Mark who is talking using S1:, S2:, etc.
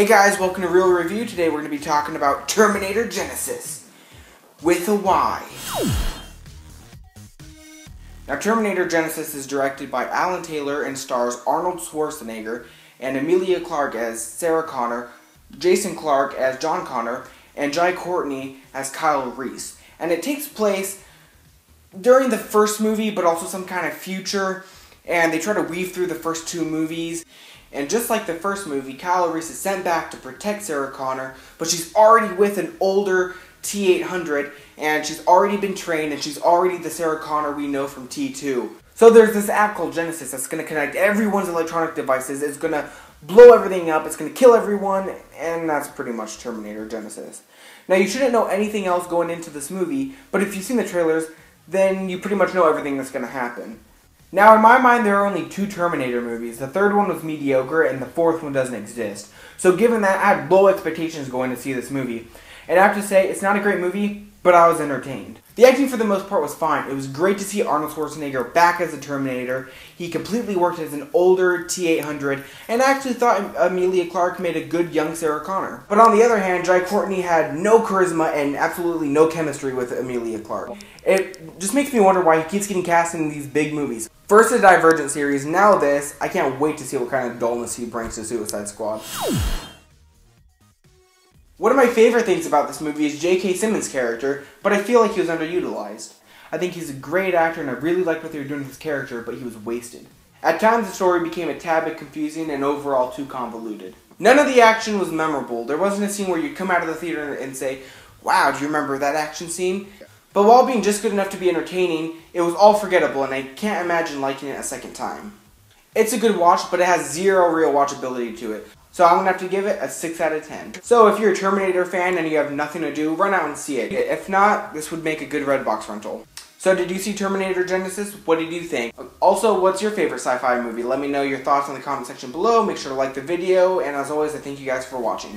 S1: Hey guys, welcome to Real Review. Today we're going to be talking about Terminator Genisys with a Y. Now Terminator Genisys is directed by Alan Taylor and stars Arnold Schwarzenegger and Emilia Clarke as Sarah Connor, Jason Clarke as John Connor, and Jai Courtney as Kyle Reese. And it takes place during the first movie, but also some kind of future, and they try to weave through the first two movies. And just like the first movie, Kyle Reese is sent back to protect Sarah Connor, but she's already with an older T-800, and she's already been trained, and she's already the Sarah Connor we know from T2. So there's this app called Genisys that's going to connect everyone's electronic devices. It's going to blow everything up, it's going to kill everyone, and that's pretty much Terminator Genisys. Now you shouldn't know anything else going into this movie, but if you've seen the trailers, then you pretty much know everything that's going to happen. Now, in my mind, there are only two Terminator movies. The third one was mediocre, and the fourth one doesn't exist. So given that, I had low expectations going to see this movie. And I have to say, it's not a great movie, but I was entertained. The acting for the most part was fine. It was great to see Arnold Schwarzenegger back as a Terminator. He completely worked as an older T-800, and I actually thought Emilia Clarke made a good young Sarah Connor. But on the other hand, Jai Courtney had no charisma and absolutely no chemistry with Emilia Clarke. It just makes me wonder why he keeps getting cast in these big movies. First the Divergent series, now this. I can't wait to see what kind of dullness he brings to Suicide Squad. One of my favorite things about this movie is J.K. Simmons' character, but I feel like he was underutilized. I think he's a great actor and I really liked what they were doing with his character, but he was wasted. At times the story became a tad bit confusing and overall too convoluted. None of the action was memorable. There wasn't a scene where you'd come out of the theater and say, "Wow, do you remember that action scene?" But while being just good enough to be entertaining, it was all forgettable and I can't imagine liking it a second time. It's a good watch, but it has zero real watchability to it. So I'm going to have to give it a 6 out of 10. So if you're a Terminator fan and you have nothing to do, run out and see it. If not, this would make a good Redbox rental. So did you see Terminator Genisys? What did you think? Also, what's your favorite sci-fi movie? Let me know your thoughts in the comment section below. Make sure to like the video. And as always, I thank you guys for watching.